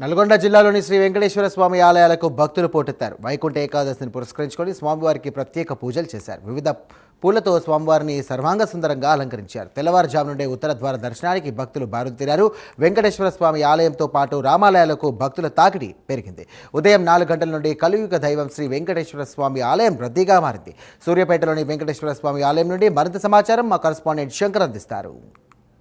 నల్గొండ జిల్లాలోని శ్రీ వెంకటేశ్వర స్వామి ఆలయాలకు భక్తులు పోటెత్తారు. వైకుంఠ ఏకాదశిని పురస్కరించుకొని స్వామివారికి ప్రత్యేక పూజలు చేశారు. వివిధ పూలతో స్వామివారిని సర్వాంగ సుందరంగా అలంకరించారు. తెల్లవారుజాము నుండే ఉత్తర ద్వార దర్శనానికి భక్తులు బారుతీరారు. వెంకటేశ్వర స్వామి ఆలయంతో పాటు రామాలయాలకు భక్తుల తాకిడి పెరిగింది. ఉదయం 4 గంటల నుండి కలియుగ దైవం శ్రీ వెంకటేశ్వర స్వామి ఆలయం రద్దీగా మారింది. సూర్యాపేటలోని వెంకటేశ్వర స్వామి ఆలయం నుండి మరింత సమాచారం మా కరెస్పాండెంట్ శంకర్ అందిస్తారు.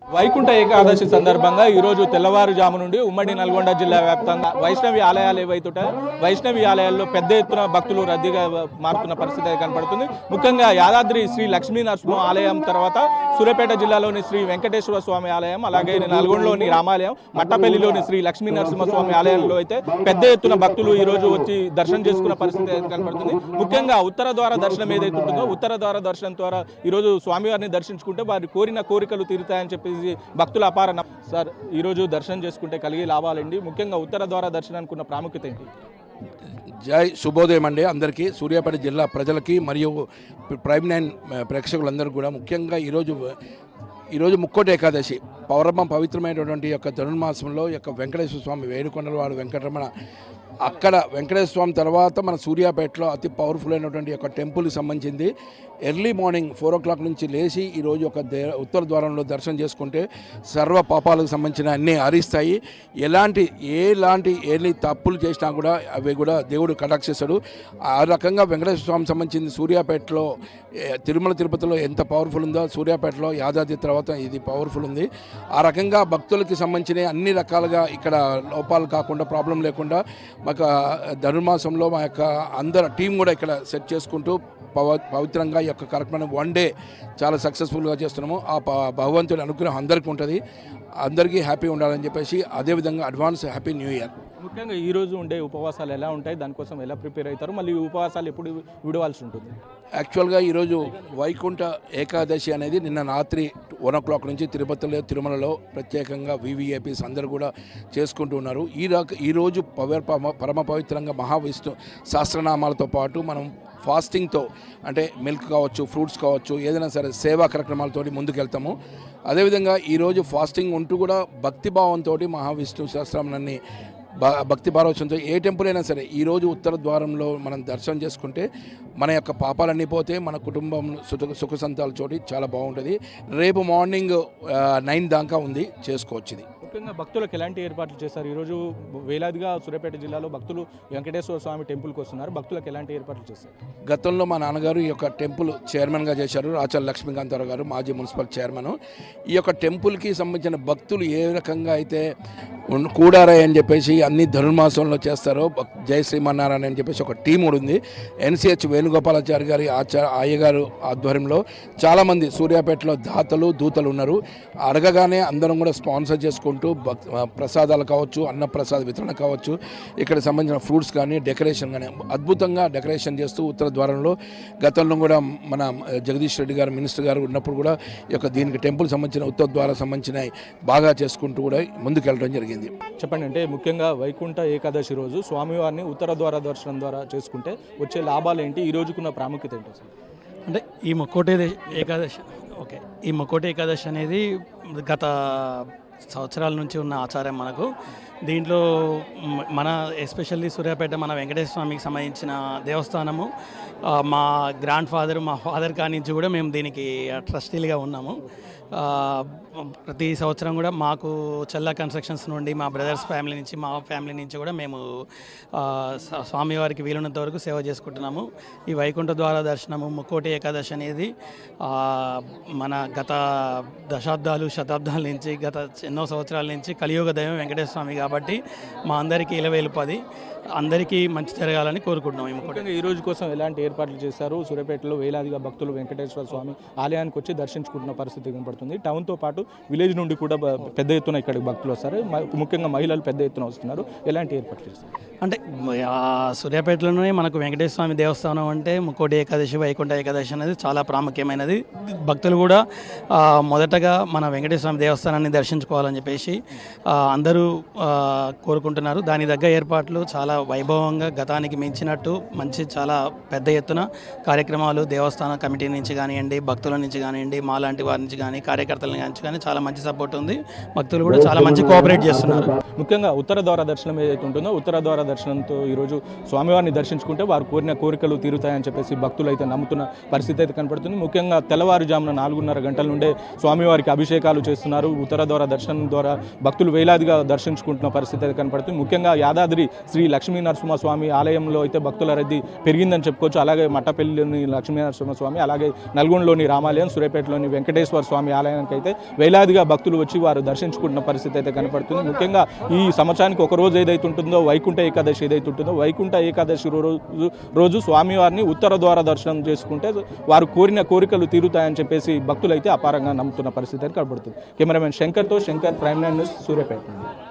వైకుంఠ ఏకాదశి సందర్భంగా ఈరోజు తెల్లవారుజాము నుండి ఉమ్మడి నల్గొండ జిల్లా వ్యాప్తంగా వైష్ణవి ఆలయాలు ఏవైతుంటాయో వైష్ణవి ఆలయాల్లో పెద్ద ఎత్తున భక్తులు రద్దీగా మారుతున్న పరిస్థితి కనపడుతుంది. ముఖ్యంగా యాదాద్రి శ్రీ లక్ష్మీ నరసింహ ఆలయం తర్వాత సూర్యాపేట జిల్లాలోని శ్రీ వెంకటేశ్వర స్వామి ఆలయం, అలాగే నల్గొండలోని రామాలయం, మట్టపల్లిలోని శ్రీ లక్ష్మీ నరసింహస్వామి ఆలయంలో అయితే పెద్ద ఎత్తున భక్తులు ఈరోజు వచ్చి దర్శనం చేసుకున్న పరిస్థితి కనపడుతుంది. ముఖ్యంగా ఉత్తర ద్వార దర్శనం ఏదైతే ఉంటుందో ఉత్తర ద్వార దర్శనం ద్వారా ఈరోజు స్వామివారిని దర్శించుకుంటే వారి కోరిన కోరికలు తీరుతాయని చెప్పి భక్తుల అపార. సార్, ఈరోజు దర్శనం చేసుకుంటే కలిగే లాభాలండి, ముఖ్యంగా ఉత్తర ద్వార దర్శనానికి ఉన్న ప్రాముఖ్యత ఏంటి? జై శుభోదయం అండి అందరికీ, సూర్యాపేట జిల్లా ప్రజలకి మరియు ప్రైమ్ 9 ప్రేక్షకులందరూ కూడా. ముఖ్యంగా ఈరోజు ముక్కోటి ఏకాదశి పవిత్రమైనటువంటి యొక్క ధనుర్మాసంలో యొక్క వెంకటేశ్వర స్వామి వేడుకొండల వాడు వెంకటరమణ, అక్కడ వెంకటేశ్వర స్వామి తర్వాత మన సూర్యాపేటలో అతి పవర్ఫుల్ అయినటువంటి యొక్క టెంపుల్కి సంబంధించింది. ఎర్లీ మార్నింగ్ 4 o'clock నుంచి లేచి ఈరోజు ఒక ఉత్తర ద్వారంలో దర్శనం చేసుకుంటే సర్వ పాపాలకు సంబంధించిన అన్నీ హరిస్తాయి. ఎలాంటి తప్పులు చేసినా కూడా అవి కూడా దేవుడు కటాక్షిస్తాడు. ఆ రకంగా వెంకటేశ్వర స్వామి సంబంధించింది సూర్యాపేటలో తిరుమల తిరుపతిలో ఎంత పవర్ఫుల్ ఉందో సూర్యాపేటలో యాదాద్రి తర్వాత ఇది పవర్ఫుల్ ఉంది. ఆ రకంగా భక్తులకి సంబంధించిన అన్ని రకాలుగా ఇక్కడ లోపాలు కాకుండా, ప్రాబ్లం లేకుండా మాకు ధనుర్మాసంలో మా యొక్క అందరు టీం కూడా ఇక్కడ సెట్ చేసుకుంటూ పవిత్రంగా ఈ యొక్క కార్యక్రమాన్ని 1 day చాలా సక్సెస్ఫుల్గా చేస్తున్నాము. ఆ భగవంతుడి అనుగ్రహం అందరికీ ఉంటుంది. అందరికీ హ్యాపీ ఉండాలని చెప్పేసి అదేవిధంగా అడ్వాన్స్ హ్యాపీ న్యూ ఇయర్. ముఖ్యంగా ఈరోజు ఉండే ఉపవాసాలు ఎలా ఉంటాయి, దానికోసం ఎలా ప్రిపేర్ అవుతారు, మళ్ళీ ఉపవాసాలు ఎప్పుడు విడవాల్సి ఉంటుంది? యాక్చువల్గా ఈరోజు వైకుంఠ ఏకాదశి అనేది నిన్న రాత్రి 1 o'clock నుంచి తిరుమలలో ప్రత్యేకంగా వివిఐపీస్ అందరూ కూడా చేసుకుంటూ ఉన్నారు. ఈరోజు పరమ పవిత్రంగా మహావిష్ణు సహస్రనామాలతో పాటు మనం ఫాస్టింగ్తో, అంటే మిల్క్ కావచ్చు, ఫ్రూట్స్ కావచ్చు, ఏదైనా సరే సేవా కార్యక్రమాలతో ముందుకెళ్తాము. అదేవిధంగా ఈరోజు ఫాస్టింగ్ ఉంటూ కూడా భక్తిభావంతో మహావిష్ణు సహస్రనామాన్ని భక్తి భారవచంతో ఏ టెంపుల్ అయినా సరే ఈరోజు ఉత్తర ద్వారంలో మనం దర్శనం చేసుకుంటే మన యొక్క పాపాలన్నీ పోతే మన కుటుంబం సుఖ సంతాలతోటి చాలా బాగుంటుంది. రేపు మార్నింగ్ 9 దాకా ఉంది, చేసుకోవచ్చు. ఇది ముఖ్యంగా భక్తులకు ఎలాంటి ఏర్పాట్లు చేస్తారు? ఈరోజు వేలాదిగా సూర్యాపేట జిల్లాలో భక్తులు వెంకటేశ్వర స్వామి టెంపుల్కి వస్తున్నారు. భక్తులకు ఎలాంటి ఏర్పాట్లు చేస్తారు? గతంలో మా నాన్నగారు ఈ యొక్క టెంపుల్ చైర్మన్గా చేశారు. రాచల్ లక్ష్మీకాంతారావు గారు మాజీ మున్సిపల్ చైర్మన్. ఈ యొక్క టెంపుల్కి సంబంధించిన భక్తులు ఏ రకంగా అయితే కూడారాయి అని చెప్పేసి అన్ని ధనుర్మాసంలో చేస్తారో, జై శ్రీమన్నారాయణ అని చెప్పేసి ఒక టీం కూడా ఉంది. NCH వేణుగోపాలాచారి గారి అయ్యగారు ఆధ్వర్యంలో చాలామంది సూర్యాపేటలో దూతలు ఉన్నారు. అడగగానే అందరం కూడా స్పాన్సర్ చేసుకుంటూ ప్రసాదాలు కావచ్చు, అన్నప్రసాద వితరణ కావచ్చు, ఇక్కడ సంబంధించిన ఫ్రూట్స్ కానీ డెకరేషన్ కానీ అద్భుతంగా డెకరేషన్ చేస్తూ ఉత్తర ద్వారంలో గతంలో కూడా మన జగదీష్ రెడ్డి గారు మినిస్టర్ గారు ఉన్నప్పుడు కూడా ఈ యొక్క దీనికి టెంపుల్ సంబంధించిన ఉత్తర ద్వారం సంబంధించిన బాగా చేసుకుంటూ కూడా ముందుకెళ్ళడం జరిగింది. చెప్పండి, అంటే ముఖ్యంగా వైకుంఠ ఏకాదశి రోజు స్వామివారిని ఉత్తర ద్వార దర్శనం ద్వారా చేసుకుంటే వచ్చే లాభాలు ఏంటి, ఈ రోజుకున్న ప్రాముఖ్యత ఏంటి? అంటే ఈ ముక్కోటి ఏకాదశి అనేది గత సంవత్సరాల నుంచి ఉన్న ఆచారం మనకు. దీంట్లో మన ఎస్పెషల్లీ సూర్యాపేట మన వెంకటేశ్వర స్వామికి సంబంధించిన దేవస్థానము, మా గ్రాండ్ ఫాదర్, మా ఫాదర్ కాడి నుంచి కూడా మేము దీనికి ట్రస్టీలుగా ఉన్నాము. ప్రతి సంవత్సరం కూడా మాకు చెల్లా కన్స్ట్రక్షన్స్ నుండి, మా బ్రదర్స్ ఫ్యామిలీ నుంచి, మా ఫ్యామిలీ నుంచి కూడా మేము స్వామివారికి వీలున్నంత వరకు సేవ చేసుకుంటున్నాము. ఈ వైకుంఠ ద్వార దర్శనము, ముక్కోటి ఏకాదశి అనేది మన గత శతాబ్దాల నుంచి, గత ఎన్నో సంవత్సరాల నుంచి కలియుగ దైవం వెంకటేశ్వర స్వామి కాబట్టి మా అందరికీ ఇలవేలుపది, అందరికీ మంచి జరగాలని కోరుకుంటున్నాం. ఈ రోజు కోసం ఎలాంటి ఏర్పాట్లు చేశారు? సూర్యాపేటలో వేలాదిగా భక్తులు వెంకటేశ్వర స్వామి ఆలయానికి వచ్చి దర్శించుకుంటున్న పరిస్థితి కనపడుతుంది. టౌన్తో పాటు విలేజ్ నుండి కూడా పెద్ద ఎత్తున ఇక్కడికి భక్తులు వస్తారు. ముఖ్యంగా మహిళలు పెద్ద ఎత్తున వస్తున్నారు. ఎలాంటి ఏర్పాట్లు చేస్తారు? అంటే సూర్యాపేటలోనే మనకు వెంకటేశ్వర స్వామి దేవస్థానం అంటే ముక్కోటి ఏకాదశి, వైకుంఠ ఏకాదశి అనేది చాలా ప్రాముఖ్యమైనది. భక్తులు కూడా మొదటగా మన వెంకటేశ్వర స్వామి దేవస్థానాన్ని దర్శించుకోవాలని చెప్పేసి అందరూ కోరుకుంటున్నారు. దాని దగ్గర ఏర్పాట్లు చాలా వైభవంగా, గతానికి మించినట్టు చాలా పెద్ద ఎత్తున కార్యక్రమాలు దేవస్థాన కమిటీ నుంచి కానివ్వండి, భక్తుల నుంచి కానివ్వండి, మా లాంటి వారి నుంచి కానీ, కార్యకర్తల నుంచి అనేది చాలా మంచి సపోర్ట్ ఉంది. భక్తులు కూడా చాలా మంచి కోఆపరేట్ చేస్తున్నారు. ముఖ్యంగా ఉత్తర ద్వార దర్శనం ఏదైతే ఉంటుందో ఉత్తర ద్వార దర్శనంతో ఈరోజు స్వామివారిని దర్శించుకుంటే వారు కోరిన కోరికలు తీరుతాయని చెప్పేసి భక్తులు అయితే నమ్ముతున్న పరిస్థితి అయితే కనపడుతుంది. ముఖ్యంగా తెల్లవారుజామున 4:30 గంటల నుండే స్వామివారికి అభిషేకాలు చేస్తున్నారు. ఉత్తర ద్వార దర్శనం ద్వారా భక్తులు వేలాదిగా దర్శించుకుంటున్న పరిస్థితి అయితే కనపడుతుంది. ముఖ్యంగా యాదాద్రి శ్రీ లక్ష్మీ నరసింహస్వామి ఆలయంలో అయితే భక్తుల రద్దీ పెరిగిందని చెప్పుకోవచ్చు. అలాగే మట్టపల్లిలోని లక్ష్మీ నరసింహస్వామి, అలాగే నల్గొండలోని రామాలయం, సూర్యాపేటలోని వెంకటేశ్వర స్వామి ఆలయానికి అయితే వేలాదిగా భక్తులు వచ్చి వారు దర్శించుకుంటున్న పరిస్థితి అయితే కనపడుతుంది. ముఖ్యంగా ఈ సంవత్సరానికి ఒక రోజు ఏదైతే ఉంటుందో వైకుంఠ ఏకాదశి ఏదైతే ఉంటుందో వైకుంఠ ఏకాదశి రోజు స్వామివారిని ఉత్తర ద్వార దర్శనం చేసుకుంటే వారు కోరిన కోరికలు తీరుతాయని చెప్పేసి భక్తులు అయితే అపారంగా నమ్ముతున్న పరిస్థితి అయితే కనబడుతుంది. కెమెరామెన్ శంకర్తో శంకర్, ప్రైమ్ 9 న్యూస్, సూర్యాపేట.